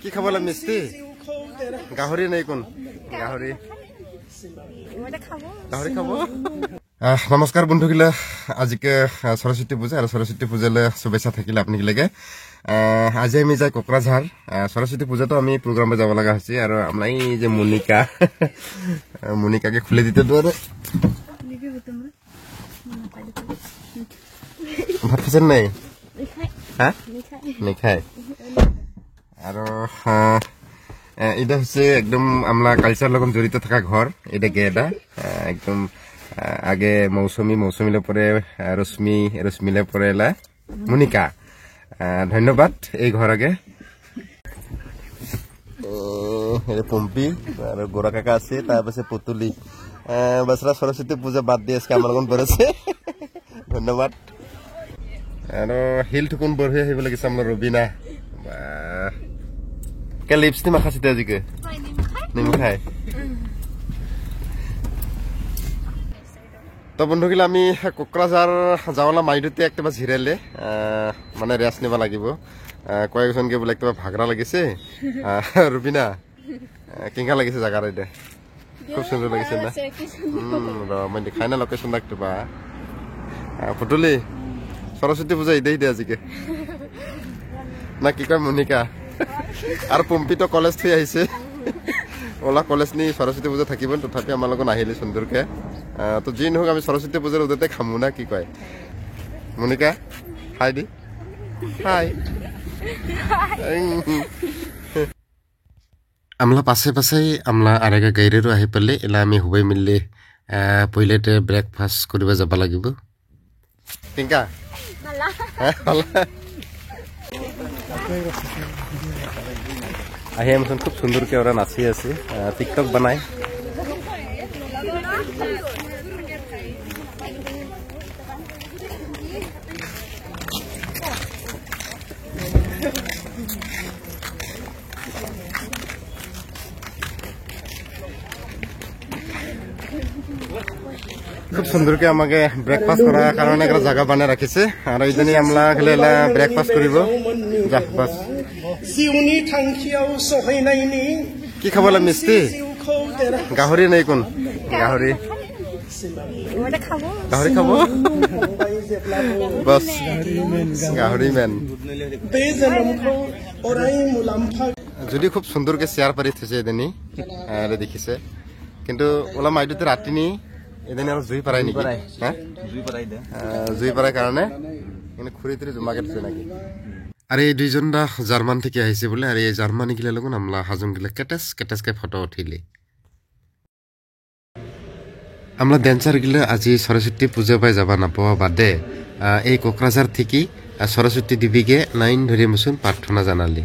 কি খাবলে মিষ্টি গাহৰি নাই কোন গাহৰি গাহৰি খাব নমস্কাৰ বন্ধুগিলা আজিকে সৰস্বতী পূজা আৰু সৰস্বতী পূজালে শুভেচ্ছা থাকিলে আপোনাক আজি আমি যাই কোকৰাঝাৰ সৰস্বতী পূজাটো আমি প্ৰগ্ৰামে যাব লগা হৈছে আৰু আমৰা এই যে মনিকাকে খুলে দিতে দৰে ভাত খাইছেন নাই হ্যাঁ নিখাই আৰু এটা হচ্ছে একদম আমরা কালচার লগত জড়িত থাকা ঘর এটা গেডা একদম আগে মৌসুমীলে পরে রশ্মিলে পরে মনিকা ধন্যবাদ এই ঘর আগে পম্পি আর গোরা কাকা আছে তারপরে পুতুলি বছরা সরস্বতী পূজা বাদ দিয়ে আজকে আমার কোন পড়েছে ধন্যবাদ আর হিল টুকুন বড় হয়ে লাগিছে আমার রবিনা কে লিপস্টিক মাখাছিতে আজিকে নিম খাই তো বন্ধুগিলা আমি কোকৰাঝাৰ যাওলা মাইডুতে একটাবা ঝিৰালে মানে ৰেষ্ট নিবা লাগিব কয়েকজনকে বলে একটাবা ভাগৰা লাগিছে রুবিনা কিংকা লাগিছে জায়গাটা এটা খুব সুন্দর লাগিছে না মানে খাই না লোকেশন একটাবা পুতুলি সরস্বতী পূজা ইদেই দে আজিকে না কি কয় মনিকা আর পম্পি তো কলেজ থৈ আহিছে ওলা কলেজ নি সরস্বতী পূজা থাকিব তথাপি আমার লগত আহিলে সুন্দরকে তো যি নহক আমি সরস্বতী পূজার উদতে খামু না কি কয় মনিকা হাই দি হাই আমলা পাশে আমলা আরেগা গাইরেরও আহি পালে এলা আমি হুবাই মিললে পইলেতে ব্রেকফাস্ট করিবা যাবা লাগিব কিংকা আহি আমসন খুব সুন্দরকে ওরা নাচি আছে টিকটক বানায় খুব সুন্দরকে আমাকে ব্রেকফাস্ট করার কারণে একটা জায়গা বানিয়ে রাখিছে আর এইজনী আমলা খেলে ব্রেকফাস্ট করিব যা বাস কি খাবলে মিষ্টি গাহৰি নাই কোন গাহৰি গাহৰি খাব বাস গাহৰি মেন যদি খুব সুন্দরকে চেয়ার পারি থৈছে এদিনী দেখিছে কিন্তু ওলা মাইডুতে রাতি নি এদিন আর জুই পারাই নাকি হ্যাঁ জুই পারার কারণে খুঁড়ি তুড়ি জমাকে দিচ্ছে নাকি আর এই দুইজনটা জার্মান থেকে আহিছে বলে আর এই জার্মানি গিলা লগন আমলা হাজং গিলা কেটেসকে ফটো উঠিলে আমলা ড্যান্সার গিলা আজি সরস্বতী পূজা পাই যাবা নাপাওয়া বাদে এই কোকরাঝার থেকে সরস্বতী দেবীকে লাইন ধরে মসুন প্রার্থনা জানালি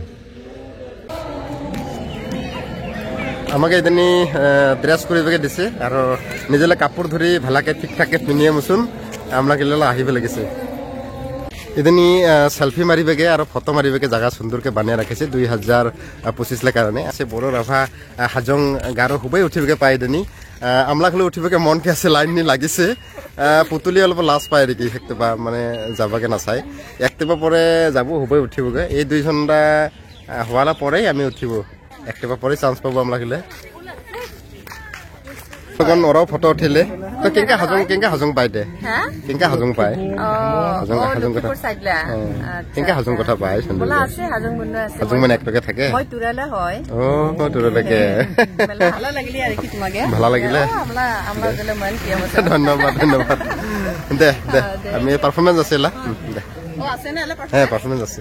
আমাকে এদিনী ড্রেস করিবে দিছে আর নিজেলে কাপড় ধরি ভালাকে ঠিকঠাকে পিনিয়ে মসুন আমরা গিলা আহিবে লাগিছে এদিনী সেলফি মারিবেগে আর ফটো মারিবেগে জায়গা সুন্দরকে বানিয়ে রাখিছে 2025 কারণে আছে বড় রাভা হাজং গারো হুবাই উঠিবেগে পাই এদিনী আমলাক লৈ উঠিবেগে মনকে আছে লাইন নি লাগিছে পুতুলি অলপ লাজ পায় দেখি একটাবা মানে যাবাকে নাচাই একটাবা পরে যাব হুবাই উঠিবগে এই দুইজনটা হওয়ালা পরেই আমি উঠিব একটাবা পরে চান্স পাবো আমরা গিলে তখন ওরাও ফটো উঠিলে তো কেঙ্কা হাজং পাই দে কেঙ্কা হাজং পায় হাজং কথা কেঙ্কা হাজং কথা পায় হাজং মানে একটকে থাকে ও তুরালে ভালো লাগিলে ধন্যবাদ দে আমি পারফরমেন্স আছে দে হ্যাঁ পারফরমেন্স আছে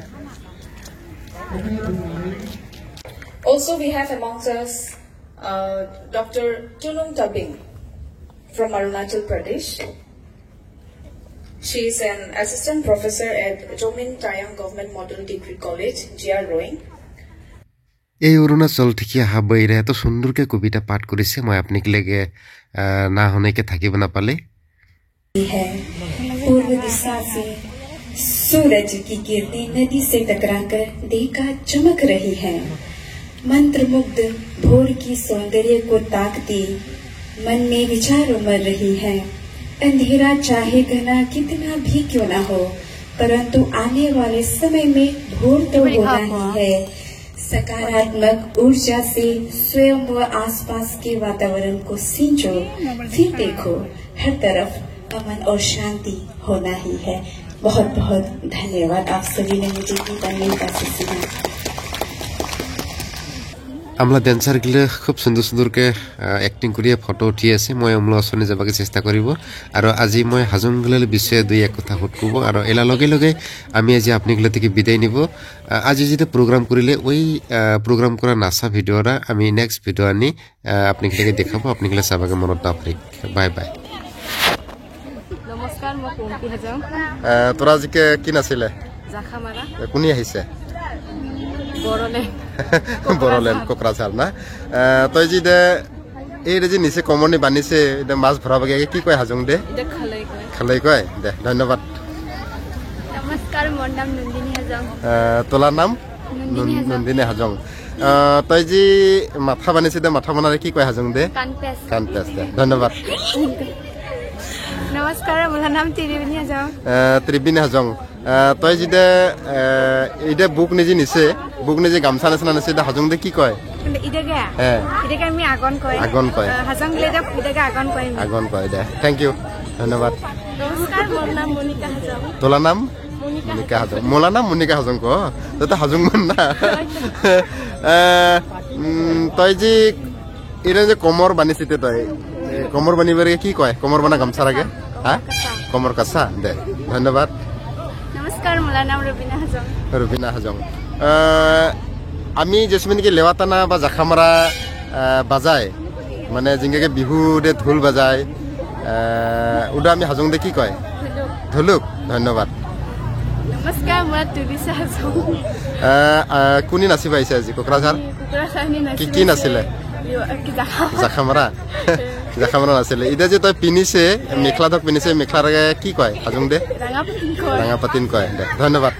Also, we have amongst us Dr. Tunung Tabing from Arunachal Pradesh. She is an assistant professor at Joming Tayang Government Model Degree College, GR Roing. এই অৰুণাচল থেকে অহা বৈৰে এত সুন্দৰকে কবিতা পাঠ কৰিছে মই আপোনাক লেগে না হনেকে থাকিব নাপালে पूर्व दिशा से सूरज की किरणें नदी से टकराकर देखा चमक रही है मंत्रमुग्ध भोर की सौंदर्य को ताकती मन में विचार उमड़ रही है अंधेरा चाहे घना कितना भी क्यों ना हो परंतु आने वाले समय में भोर तो होना ही है सकारात्मक ऊर्जा से स्वयं व आसपास के वातावरण को सींचो, फिर देखो हर तरफ अमन और शांति होना ही है। बहुत बहुत धन्यवाद आप सभी ने मुझे गीत अमेरिका से सुना। আমলা ড্যান্সার গিলে খুব সুন্দর সুন্দরকে অ্যাক্টিং করিয়ে ফটো উঠি আছে মই আমলা ওচৰলৈ যাবকে চেষ্টা কৰিব আৰু আজি মই হাজং গিলাৰ বিষয়ে দুই এক কথা সুধিব আৰু এলা লগে লগে আমি আজি আপোনাক থেকে বিদায় নিব আজি যেটা প্রোগ্রাম করিলে ওই প্রোগ্রাম করা নাচা ভিডিওরা আমি নেক্সট ভিডিও আনি আপনাকে দেখাবো আপনাকে চাবাকে মনত নাপৰিক বাই বাই নমস্কাৰ মই পম্পি হাজং তোৰা আজকে কি নাছিলে জাখামাৰা কোনি আহিছে বড়লেণ্ড কোকৰাঝাৰ না তই যি দে এই যে নিচে কমনি বানিছে এটা মাছ ভৰাবগে কি কয় হাজং দে খালাই কয় দে ধন্যবাদ নমস্কাৰ মোৰ নাম নন্দিনী হাজং তোলাৰ নাম নন্দিনী হাজং তই যি মাথা বানিছে দে মাথা বনালে কি কয় হাজং দে কানপেছ দে ধন্যবাদ নমস্কাৰ মোৰ নাম ত্ৰিবিনী হাজং তই যি দে এইদে বুক নিজে নিছে বুক নিজে গামছা নিচিনা নিছে দে হাজং দে কি কয় আগন কয় আগন কয় দে থেংক ইউ ধন্যবাদ নমস্কাৰ মোৰ নাম মনিকা হাজং তোলাৰ নাম মনিকা হাজং মোলা নাম মনিকা হাজং ক তই হাজং মান না তই যি এটা যে কমৰ বানিছিতে তই কমৰ বানিবাৰে কি কয় কমৰ বানা গামছা লাগে হ্যাঁ কমৰ কাছা দে ধন্যবাদ নমস্কাৰ মোৰ নাম রুবিনা হাজং আমি যেসমিনকে লেওয়াতানা বা জাখামারা বাজায় মানে জিঙ্গাকে বিহু দে ঢোল বাজায় ওটা আমি হাজং দে কি কয় ঢোলুক ধন্যবাদ নমস্কাৰ মই তুলিসা হাজং কোনি নাচিব আহিছে আজি কোকৰাঝাৰ কি নাছিলে জাখামাৰা জাখামাৰা নাছিলে এতিয়া যে তই পিন্ধিছে মেখেলা ধক পিন্ধিছে মেখেলাৰ কি কয় হাজং দে ৰাঙা পাতিন কয় দে ধন্যবাদ